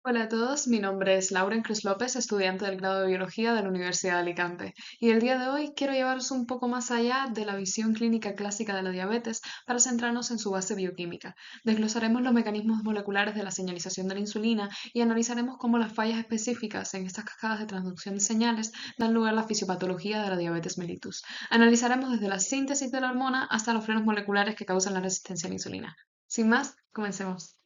Hola a todos, mi nombre es Lauren Cruz López, estudiante del grado de Biología de la Universidad de Alicante, y el día de hoy quiero llevaros un poco más allá de la visión clínica clásica de la diabetes para centrarnos en su base bioquímica. Desglosaremos los mecanismos moleculares de la señalización de la insulina y analizaremos cómo las fallas específicas en estas cascadas de transducción de señales dan lugar a la fisiopatología de la diabetes mellitus. Analizaremos desde la síntesis de la hormona hasta los frenos moleculares que causan la resistencia a la insulina. Sin más, comencemos.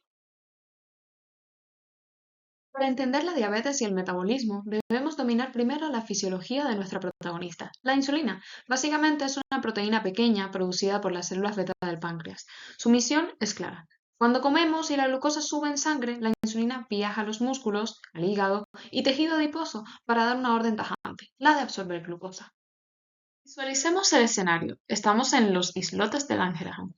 Para entender la diabetes y el metabolismo, debemos dominar primero la fisiología de nuestra protagonista, la insulina. Básicamente es una proteína pequeña producida por las células beta del páncreas. Su misión es clara. Cuando comemos y la glucosa sube en sangre, la insulina viaja a los músculos, al hígado y tejido adiposo para dar una orden tajante, la de absorber glucosa. Visualicemos el escenario. Estamos en los islotes de Langerhans.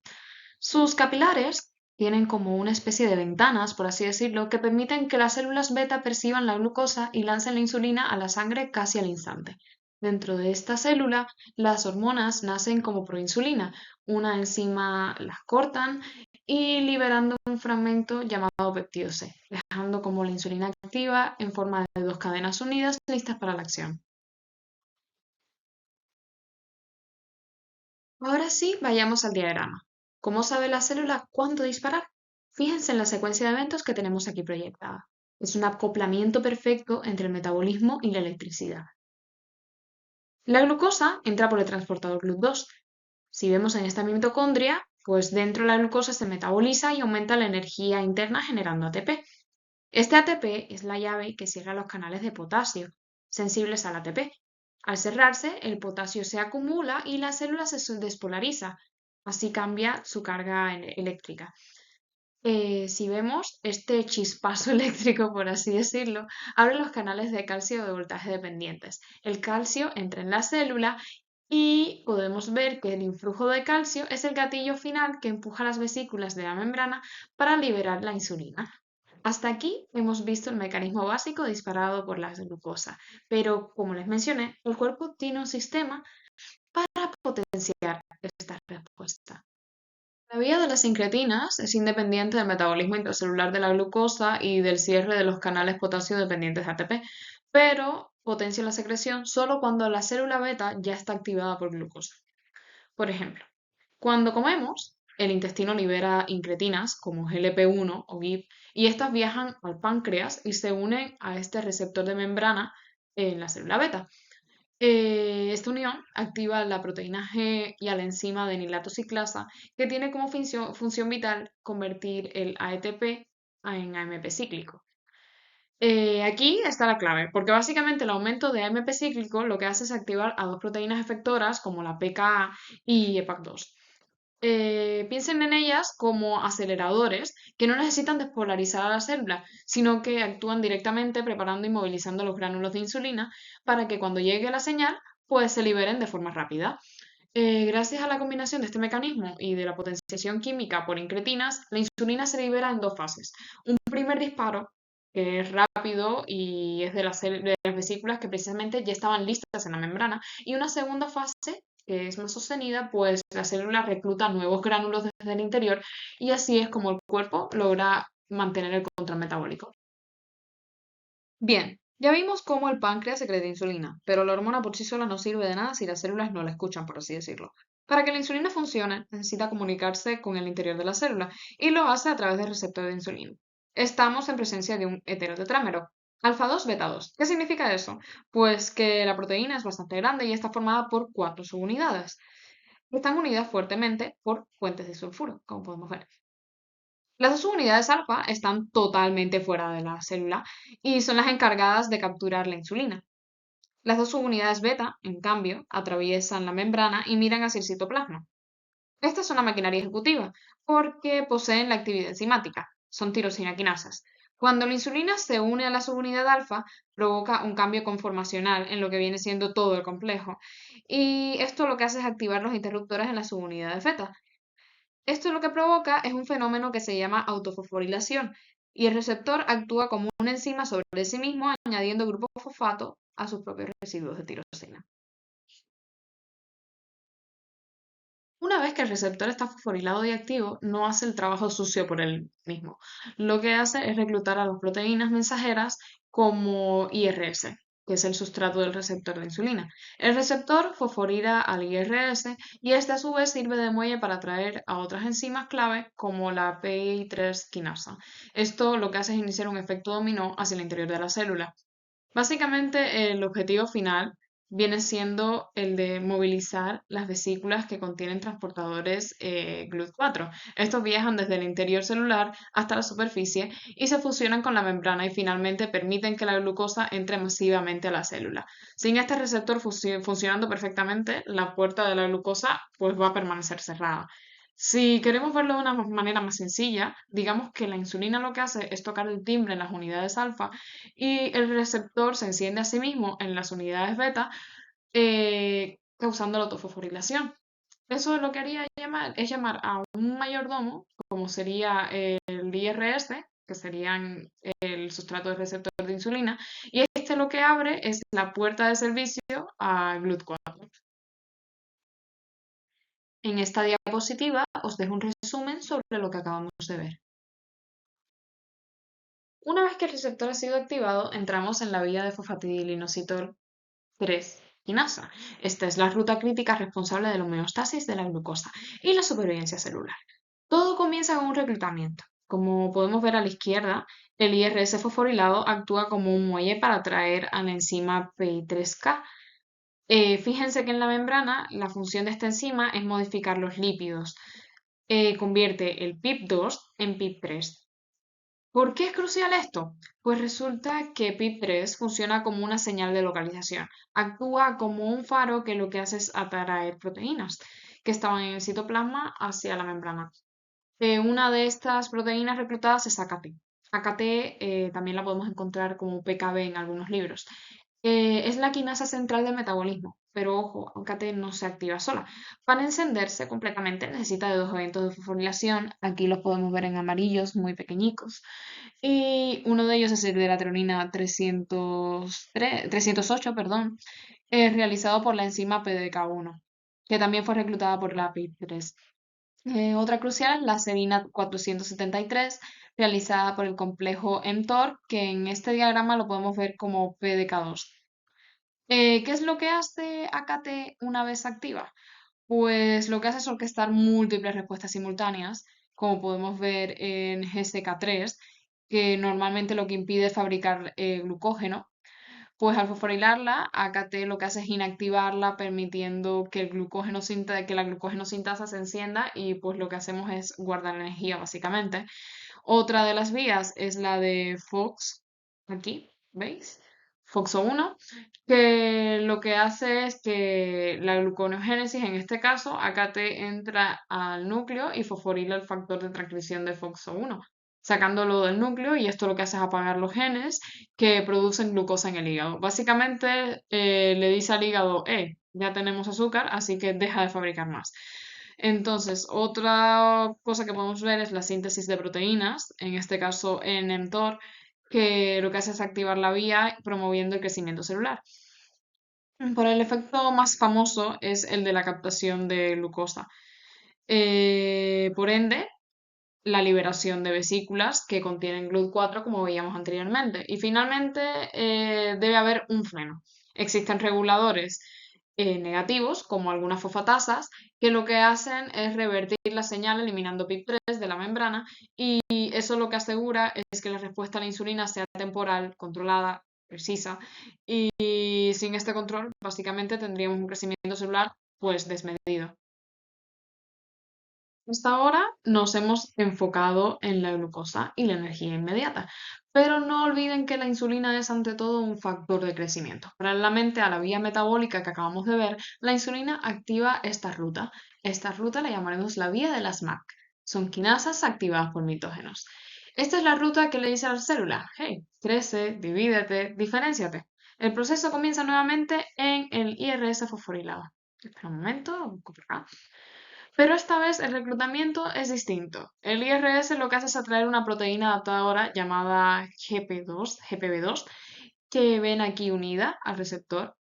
Sus capilares tienen como una especie de ventanas, por así decirlo, que permiten que las células beta perciban la glucosa y lancen la insulina a la sangre casi al instante. Dentro de esta célula, las hormonas nacen como proinsulina. Una enzima las cortan y liberando un fragmento llamado peptido C, dejando como la insulina activa en forma de dos cadenas unidas listas para la acción. Ahora sí, vayamos al diagrama. ¿Cómo sabe la célula cuándo disparar? Fíjense en la secuencia de eventos que tenemos aquí proyectada. Es un acoplamiento perfecto entre el metabolismo y la electricidad. La glucosa entra por el transportador GLUT2. Si vemos en esta mitocondria, pues dentro de la glucosa se metaboliza y aumenta la energía interna generando ATP. Este ATP es la llave que cierra los canales de potasio, sensibles al ATP. Al cerrarse, el potasio se acumula y la célula se despolariza. Así cambia su carga eléctrica. Si vemos este chispazo eléctrico, por así decirlo, abre los canales de calcio de voltaje dependientes. El calcio entra en la célula y podemos ver que el influjo de calcio es el gatillo final que empuja las vesículas de la membrana para liberar la insulina. Hasta aquí hemos visto el mecanismo básico disparado por la glucosa, pero como les mencioné, el cuerpo tiene un sistema para potenciar esta respuesta. La vía de las incretinas es independiente del metabolismo intracelular de la glucosa y del cierre de los canales potasio dependientes de ATP, pero potencia la secreción solo cuando la célula beta ya está activada por glucosa. Por ejemplo, cuando comemos, el intestino libera incretinas como GLP-1 o GIP y estas viajan al páncreas y se unen a este receptor de membrana en la célula beta. Esta unión activa la proteína G y a la enzima de nilato ciclasa que tiene como función vital convertir el ATP en AMP cíclico. Aquí está la clave, porque básicamente el aumento de AMP cíclico lo que hace es activar a dos proteínas efectoras como la PKA y EPAC2. Piensen en ellas como aceleradores que no necesitan despolarizar a la célula, sino que actúan directamente preparando y movilizando los gránulos de insulina para que cuando llegue la señal, pues se liberen de forma rápida. Gracias a la combinación de este mecanismo y de la potenciación química por incretinas, la insulina se libera en dos fases. Un primer disparo, que es rápido y es de las vesículas que precisamente ya estaban listas en la membrana, y una segunda fase que es más sostenida, pues la célula recluta nuevos gránulos desde el interior y así es como el cuerpo logra mantener el control metabólico. Bien, ya vimos cómo el páncreas secreta insulina, pero la hormona por sí sola no sirve de nada si las células no la escuchan, por así decirlo. Para que la insulina funcione, necesita comunicarse con el interior de la célula y lo hace a través del receptor de insulina. Estamos en presencia de un heterotetrámero, alfa 2 beta 2. ¿Qué significa eso? Pues que la proteína es bastante grande y está formada por cuatro subunidades. Están unidas fuertemente por puentes de sulfuro, como podemos ver. Las dos subunidades alfa están totalmente fuera de la célula y son las encargadas de capturar la insulina. Las dos subunidades beta, en cambio, atraviesan la membrana y miran hacia el citoplasma. Esta es una maquinaria ejecutiva porque poseen la actividad enzimática, son tirosina-quinasas. Cuando la insulina se une a la subunidad alfa, provoca un cambio conformacional en lo que viene siendo todo el complejo. Y esto lo que hace es activar los interruptores en las subunidades beta. Esto lo que provoca es un fenómeno que se llama autofosforilación y el receptor actúa como una enzima sobre sí mismo añadiendo grupo fosfato a sus propios residuos de tirosina. Una vez que el receptor está fosforilado y activo, no hace el trabajo sucio por él mismo. Lo que hace es reclutar a las proteínas mensajeras como IRS, que es el sustrato del receptor de insulina. El receptor fosforila al IRS y este a su vez sirve de muelle para atraer a otras enzimas clave como la PI3 quinasa. Esto lo que hace es iniciar un efecto dominó hacia el interior de la célula. Básicamente, el objetivo final viene siendo el de movilizar las vesículas que contienen transportadores GLUT4. Estos viajan desde el interior celular hasta la superficie y se fusionan con la membrana y finalmente permiten que la glucosa entre masivamente a la célula. Sin este receptor funcionando perfectamente, la puerta de la glucosa pues va a permanecer cerrada. Si queremos verlo de una manera más sencilla, digamos que la insulina lo que hace es tocar el timbre en las unidades alfa y el receptor se enciende a sí mismo en las unidades beta, causando la autofosforilación. Eso lo que haría es llamar a un mayordomo, como sería el IRS, que serían el sustrato del receptor de insulina, y este lo que abre es la puerta de servicio a GLUT4. En esta diapositiva os dejo un resumen sobre lo que acabamos de ver. Una vez que el receptor ha sido activado, entramos en la vía de fosfatidilinositol 3 quinasa. Esta es la ruta crítica responsable de la homeostasis de la glucosa y la supervivencia celular. Todo comienza con un reclutamiento. Como podemos ver a la izquierda, el IRS fosforilado actúa como un muelle para atraer a la enzima PI3K. Fíjense que en la membrana la función de esta enzima es modificar los lípidos. Convierte el PIP2 en PIP3. ¿Por qué es crucial esto? Pues resulta que PIP3 funciona como una señal de localización. Actúa como un faro que lo que hace es atraer proteínas que estaban en el citoplasma hacia la membrana. Una de estas proteínas reclutadas es AKT. AKT también la podemos encontrar como PKB en algunos libros. Es la quinasa central del metabolismo, pero ojo, AKT no se activa sola. Para encenderse completamente necesita de dos eventos de fosforilación. Aquí los podemos ver en amarillos, muy pequeñicos. Y uno de ellos es el de la treonina 308, perdón, realizado por la enzima PDK1, que también fue reclutada por la PI3. Otra crucial, la serina 473, realizada por el complejo mTOR, que en este diagrama lo podemos ver como PDK2. ¿Qué es lo que hace AKT una vez activa? Pues lo que hace es orquestar múltiples respuestas simultáneas, como podemos ver en GSK3, que normalmente lo que impide es fabricar glucógeno. Pues al fosforilarla, AKT lo que hace es inactivarla, permitiendo que que la glucógeno sintasa se encienda y pues lo que hacemos es guardar energía básicamente. Otra de las vías es la de FOX, aquí, ¿veis? FOXO1, que lo que hace es que la gluconeogénesis, en este caso, AKT entra al núcleo y fosforila el factor de transcripción de FOXO1, sacándolo del núcleo y esto lo que hace es apagar los genes que producen glucosa en el hígado. Básicamente le dice al hígado, ya tenemos azúcar, así que deja de fabricar más. Entonces, otra cosa que podemos ver es la síntesis de proteínas, en este caso en mTOR, que lo que hace es activar la vía promoviendo el crecimiento celular. Por el efecto más famoso es el de la captación de glucosa. Por ende, la liberación de vesículas que contienen GLUT4, como veíamos anteriormente. Y finalmente, debe haber un freno. Existen reguladores negativos, como algunas fosfatasas, que lo que hacen es revertir la señal eliminando PIP3 de la membrana y eso lo que asegura es que la respuesta a la insulina sea temporal, controlada, precisa y sin este control básicamente tendríamos un crecimiento celular pues desmedido. Hasta ahora nos hemos enfocado en la glucosa y la energía inmediata, pero no olviden que la insulina es ante todo un factor de crecimiento. Paralelamente a la vía metabólica que acabamos de ver, la insulina activa esta ruta. Esta ruta la llamaremos la vía de las MAC. Son quinasas activadas por mitógenos. Esta es la ruta que le dice a la célula, hey, crece, divídete, diferénciate. El proceso comienza nuevamente en el IRS fosforilado. Espera un momento, copio acá. Pero esta vez el reclutamiento es distinto. El IRS lo que hace es atraer una proteína adaptadora llamada GP2, GPB2, que ven aquí unida al receptor.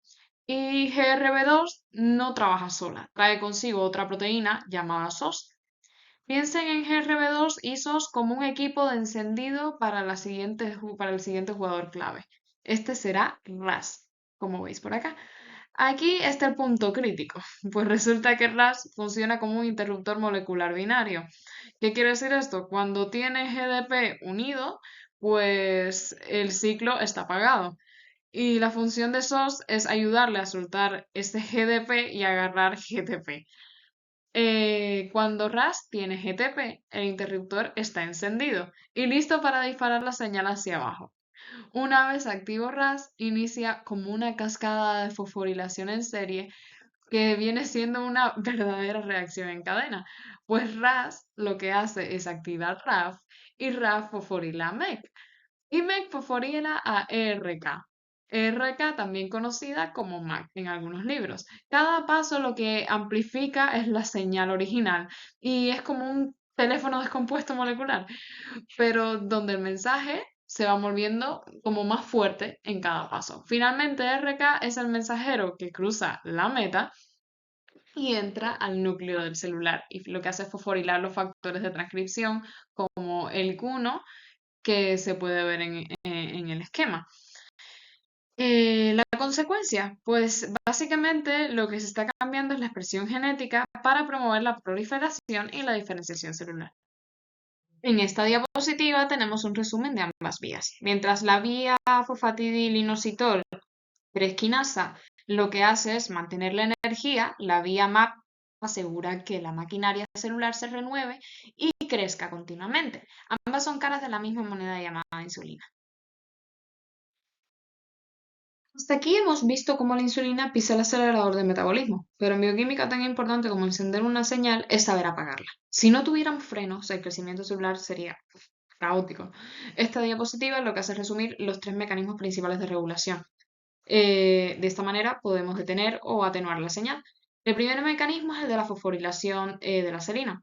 Y GRB2 no trabaja sola, trae consigo otra proteína llamada SOS. Piensen en GRB2 y SOS como un equipo de encendido para para el siguiente jugador clave. Este será RAS, como veis por acá. Aquí está el punto crítico, pues resulta que RAS funciona como un interruptor molecular binario. ¿Qué quiere decir esto? Cuando tiene GDP unido, pues el ciclo está apagado. Y la función de SOS es ayudarle a soltar este GDP y agarrar GTP. Cuando RAS tiene GTP, el interruptor está encendido y listo para disparar la señal hacia abajo. Una vez activo RAS, inicia como una cascada de fosforilación en serie que viene siendo una verdadera reacción en cadena. Pues RAS lo que hace es activar RAF y RAF fosforila a MEC. Y MEC fosforila a ERK. ERK también conocida como MAC en algunos libros. Cada paso lo que amplifica es la señal original y es como un teléfono descompuesto molecular, pero donde el mensaje se va volviendo como más fuerte en cada paso. Finalmente, RK es el mensajero que cruza la meta y entra al núcleo del celular y lo que hace es fosforilar los factores de transcripción como el Q1 que se puede ver en el esquema. La consecuencia, pues básicamente lo que se está cambiando es la expresión genética para promover la proliferación y la diferenciación celular. En esta diapositiva tenemos un resumen de ambas vías. Mientras la vía fosfatidilinositol esquinasa lo que hace es mantener la energía, la vía MAP asegura que la maquinaria celular se renueve y crezca continuamente. Ambas son caras de la misma moneda llamada insulina. Hasta aquí hemos visto cómo la insulina pisa el acelerador del metabolismo, pero en bioquímica tan importante como encender una señal es saber apagarla. Si no tuviéramos frenos, el crecimiento celular sería caótico. Esta diapositiva lo que hace es resumir los tres mecanismos principales de regulación. De esta manera podemos detener o atenuar la señal. El primer mecanismo es el de la fosforilación de la serina.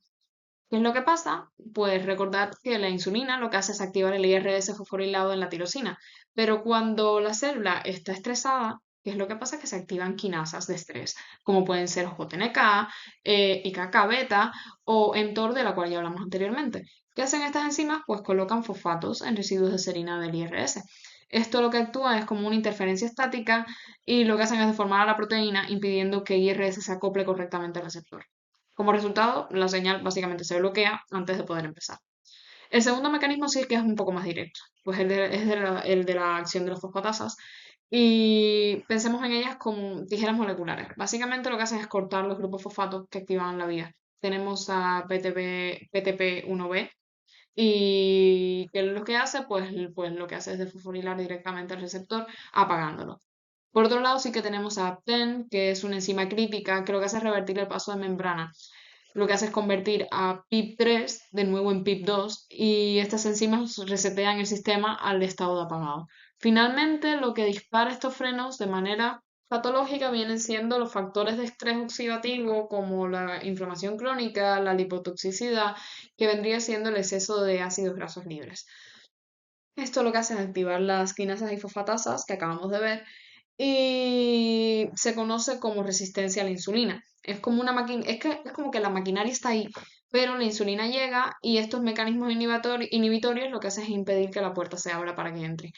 ¿Qué es lo que pasa? Pues recordad que la insulina lo que hace es activar el IRS fosforilado en la tirosina, pero cuando la célula está estresada, ¿qué es lo que pasa? Que se activan quinasas de estrés, como pueden ser JNK, IKK beta o mTOR, de la cual ya hablamos anteriormente. ¿Qué hacen estas enzimas? Pues colocan fosfatos en residuos de serina del IRS. Esto lo que actúa es como una interferencia estática y lo que hacen es deformar a la proteína, impidiendo que IRS se acople correctamente al receptor. Como resultado, la señal básicamente se bloquea antes de poder empezar. El segundo mecanismo sí que es un poco más directo, pues el de la acción de las fosfatasas y pensemos en ellas como tijeras moleculares. Básicamente lo que hacen es cortar los grupos fosfatos que activan la vía. Tenemos a PTP1B y ¿qué es lo que hace? Pues lo que hace es desfosforilar directamente al receptor apagándolo. Por otro lado, sí que tenemos a APTEN, que es una enzima crítica que lo que hace es revertir el paso de membrana. Lo que hace es convertir a PIP3 de nuevo en PIP2 y estas enzimas resetean el sistema al estado de apagado. Finalmente, lo que dispara estos frenos de manera patológica vienen siendo los factores de estrés oxidativo como la inflamación crónica, la lipotoxicidad, que vendría siendo el exceso de ácidos grasos libres. Esto lo que hace es activar las quinasas y fosfatasas que acabamos de ver y se conoce como resistencia a la insulina. Es como una es como que la maquinaria está ahí, pero la insulina llega y estos mecanismos inhibitorios lo que hacen es impedir que la puerta se abra para que entre.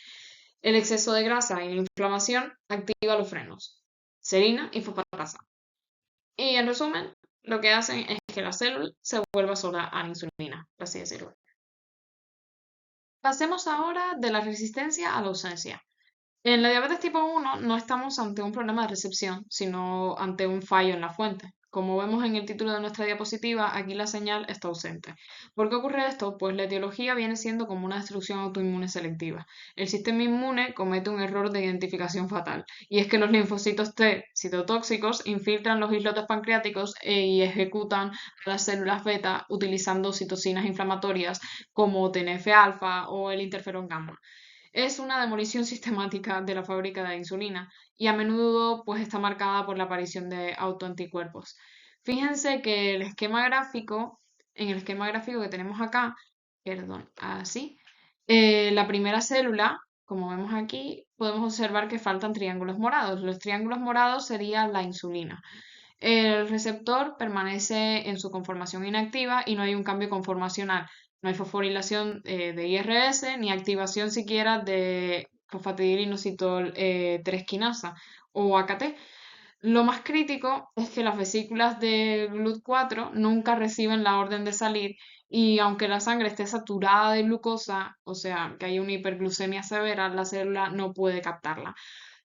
El exceso de grasa y la inflamación activa los frenos, serina y fosfatasa. Y en resumen, lo que hacen es que la célula se vuelva sola a la insulina, por así decirlo. Pasemos ahora de la resistencia a la ausencia. En la diabetes tipo 1 no estamos ante un problema de recepción, sino ante un fallo en la fuente. Como vemos en el título de nuestra diapositiva, aquí la señal está ausente. ¿Por qué ocurre esto? Pues la etiología viene siendo como una destrucción autoinmune selectiva. El sistema inmune comete un error de identificación fatal, y es que los linfocitos T citotóxicos infiltran los islotes pancreáticos y ejecutan a las células beta utilizando citocinas inflamatorias como TNF-alfa o el interferón gamma. Es una demolición sistemática de la fábrica de insulina y a menudo pues está marcada por la aparición de autoanticuerpos. Fíjense que en el esquema gráfico que tenemos acá, perdón, así, la primera célula como vemos aquí, podemos observar que faltan triángulos morados. Los triángulos morados serían la insulina. El receptor permanece en su conformación inactiva y no hay un cambio conformacional. No hay fosforilación de IRS ni activación siquiera de fosfatidilinositol 3 quinasa o AKT. Lo más crítico es que las vesículas de GLUT4 nunca reciben la orden de salir y aunque la sangre esté saturada de glucosa, o sea, que hay una hiperglucemia severa, la célula no puede captarla.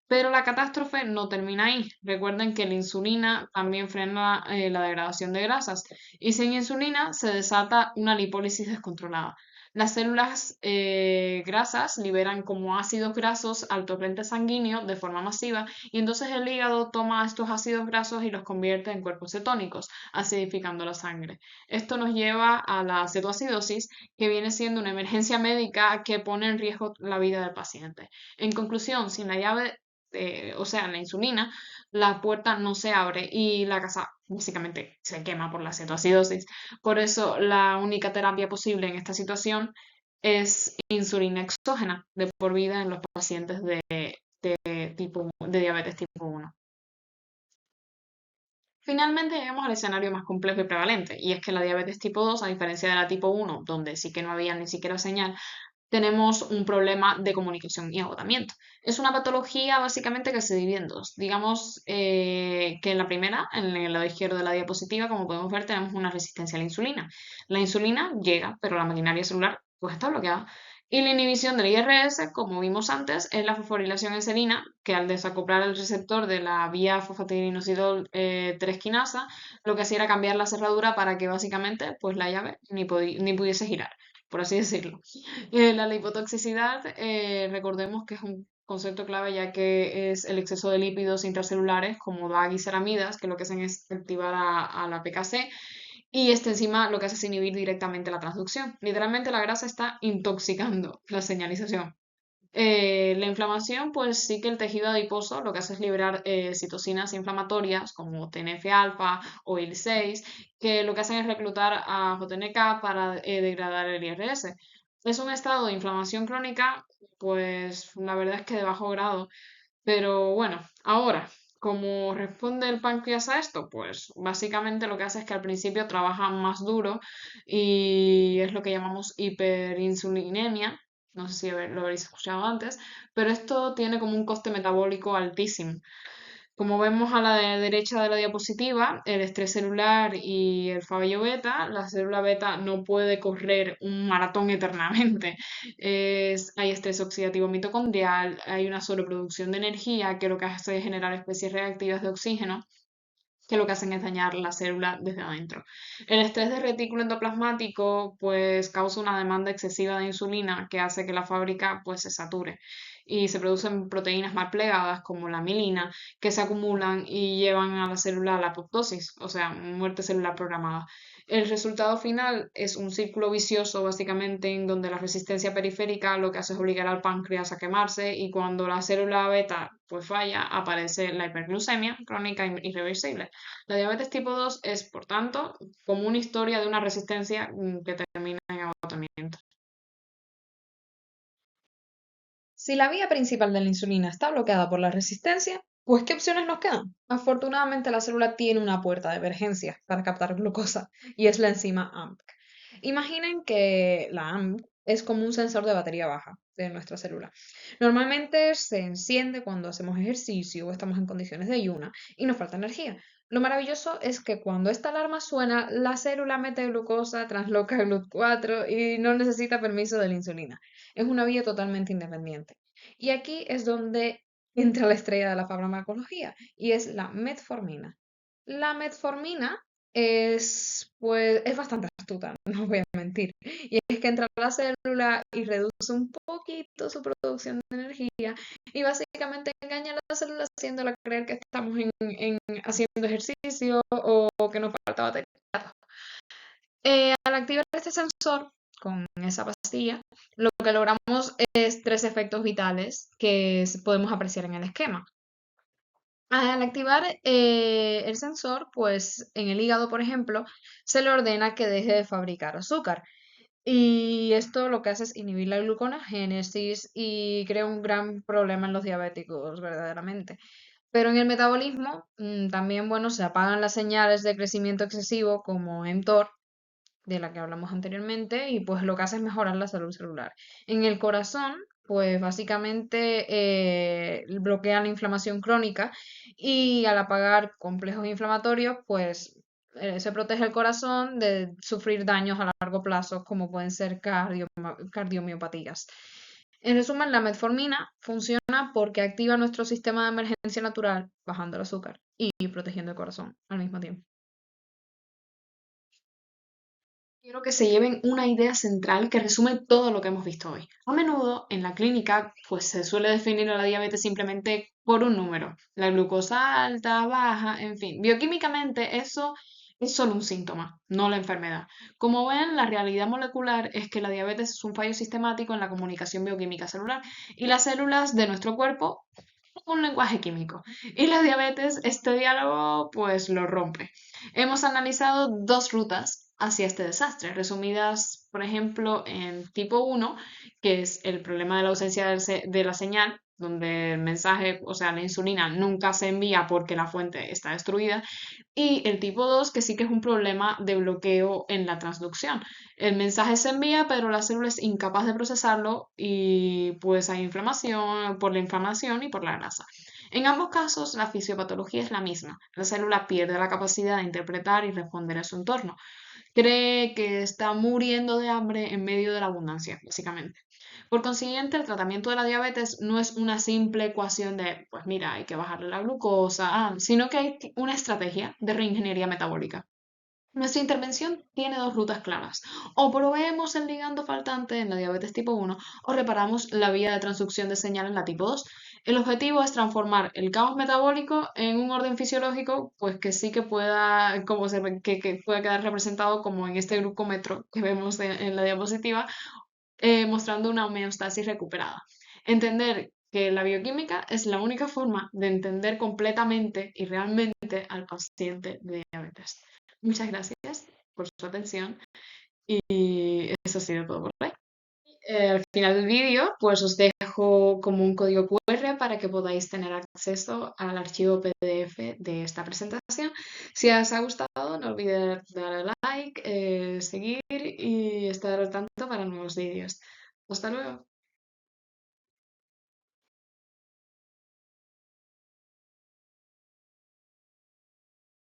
Pero la catástrofe no termina ahí. Recuerden que la insulina también frena la degradación de grasas y sin insulina se desata una lipólisis descontrolada. Las células grasas liberan como ácidos grasos al torrente sanguíneo de forma masiva y entonces el hígado toma estos ácidos grasos y los convierte en cuerpos cetónicos, acidificando la sangre. Esto nos lleva a la cetoacidosis, que viene siendo una emergencia médica que pone en riesgo la vida del paciente. En conclusión, sin la llave o sea, la insulina, la puerta no se abre y la casa básicamente se quema por la cetoacidosis. Por eso, la única terapia posible en esta situación es insulina exógena de por vida en los pacientes de diabetes tipo 1. Finalmente llegamos al escenario más complejo y prevalente, y es que la diabetes tipo 2, a diferencia de la tipo 1, donde sí que no había ni siquiera señal, tenemos un problema de comunicación y agotamiento. Es una patología básicamente que se divide en dos. Digamos que en la primera, en el lado izquierdo de la diapositiva, como podemos ver, tenemos una resistencia a la insulina. La insulina llega, pero la maquinaria celular pues está bloqueada. Y la inhibición del IRS, como vimos antes, es la fosforilación en serina, que al desacoplar el receptor de la vía fosfatidinosidol 3 quinasa, lo que hacía era cambiar la cerradura para que básicamente pues la llave ni pudiese girar, por así decirlo. La lipotoxicidad, recordemos que es un concepto clave ya que es el exceso de lípidos intracelulares como DAG y ceramidas, que lo que hacen es activar a la PKC y este enzima lo que hace es inhibir directamente la transducción. Literalmente la grasa está intoxicando la señalización. La inflamación, pues sí que el tejido adiposo lo que hace es liberar citocinas inflamatorias como TNF-alfa o IL-6, que lo que hacen es reclutar a JNK para degradar el IRS. Es un estado de inflamación crónica, pues la verdad es que de bajo grado, pero bueno, ahora, ¿cómo responde el páncreas a esto? Pues básicamente lo que hace es que al principio trabaja más duro y es lo que llamamos hiperinsulinemia. No sé si lo habréis escuchado antes, pero esto tiene como un coste metabólico altísimo. Como vemos a la derecha de la diapositiva, el estrés celular y el fallo beta, la célula beta no puede correr un maratón eternamente. Hay estrés oxidativo mitocondrial, hay una sobreproducción de energía que lo que hace es generar especies reactivas de oxígeno que lo que hacen es dañar la célula desde adentro. El estrés de retículo endoplasmático pues causa una demanda excesiva de insulina que hace que la fábrica pues se sature y se producen proteínas mal plegadas como la mielina que se acumulan y llevan a la célula a la apoptosis, o sea, muerte celular programada. El resultado final es un círculo vicioso básicamente en donde la resistencia periférica lo que hace es obligar al páncreas a quemarse y cuando la célula beta pues falla aparece la hiperglucemia crónica irreversible. La diabetes tipo 2 es, por tanto, como una historia de una resistencia que termina en agotamiento. Si la vía principal de la insulina está bloqueada por la resistencia, pues ¿qué opciones nos quedan? Afortunadamente la célula tiene una puerta de emergencia para captar glucosa y es la enzima AMP. Imaginen que la AMP es como un sensor de batería baja de nuestra célula. Normalmente se enciende cuando hacemos ejercicio o estamos en condiciones de ayuna y nos falta energía. Lo maravilloso es que cuando esta alarma suena, la célula mete glucosa, transloca GLUT4 y no necesita permiso de la insulina. Es una vía totalmente independiente. Y aquí es donde entra la estrella de la farmacología y es la metformina. La metformina pues, es bastante astuta, no voy a mentir. Y es que entra a la célula y reduce un poquito su producción de energía y básicamente engaña a la célula haciéndola creer que estamos haciendo ejercicio o que nos falta batería. Al activar este sensor con esa pastilla, lo que logramos es tres efectos vitales que podemos apreciar en el esquema. Al activar el sensor, pues en el hígado, por ejemplo, se le ordena que deje de fabricar azúcar. Y esto lo que hace es inhibir la gluconogénesis y crea un gran problema en los diabéticos, verdaderamente. Pero en el metabolismo, también, bueno, se apagan las señales de crecimiento excesivo como mTOR, de la que hablamos anteriormente, y pues lo que hace es mejorar la salud celular. En el corazón, pues básicamente bloquea la inflamación crónica y al apagar complejos inflamatorios, pues se protege el corazón de sufrir daños a largo plazo, como pueden ser cardiomiopatías. En resumen, la metformina funciona porque activa nuestro sistema de emergencia natural, bajando el azúcar y protegiendo el corazón al mismo tiempo. Quiero que se lleven una idea central que resume todo lo que hemos visto hoy. A menudo en la clínica pues se suele definir a la diabetes simplemente por un número, la glucosa alta, baja, en fin. Bioquímicamente eso es solo un síntoma, no la enfermedad. Como ven, la realidad molecular es que la diabetes es un fallo sistemático en la comunicación bioquímica celular y las células de nuestro cuerpo un lenguaje químico. Y la diabetes, este diálogo, pues lo rompe. Hemos analizado dos rutas hacia este desastre, resumidas, por ejemplo, en tipo 1, que es el problema de la ausencia de la señal, donde el mensaje, o sea, la insulina nunca se envía porque la fuente está destruida, y el tipo 2, que sí que es un problema de bloqueo en la transducción. El mensaje se envía, pero la célula es incapaz de procesarlo y pues hay inflamación por la inflamación y por la grasa. En ambos casos, la fisiopatología es la misma. La célula pierde la capacidad de interpretar y responder a su entorno. Cree que está muriendo de hambre en medio de la abundancia, básicamente. Por consiguiente, el tratamiento de la diabetes no es una simple ecuación de, pues mira, hay que bajarle la glucosa, sino que hay una estrategia de reingeniería metabólica. Nuestra intervención tiene dos rutas claras. O proveemos el ligando faltante en la diabetes tipo 1 o reparamos la vía de transducción de señal en la tipo 2. El objetivo es transformar el caos metabólico en un orden fisiológico, pues que sí que pueda, que pueda quedar representado como en este glucómetro que vemos en la diapositiva, mostrando una homeostasis recuperada. Entender que la bioquímica es la única forma de entender completamente y realmente al paciente de diabetes. Muchas gracias por su atención y eso ha sido todo por hoy. Al final del vídeo, pues os dejo como un código QR para que podáis tener acceso al archivo PDF de esta presentación. Si os ha gustado, no olvidéis darle like, seguir y estar al tanto para nuevos vídeos. Hasta luego.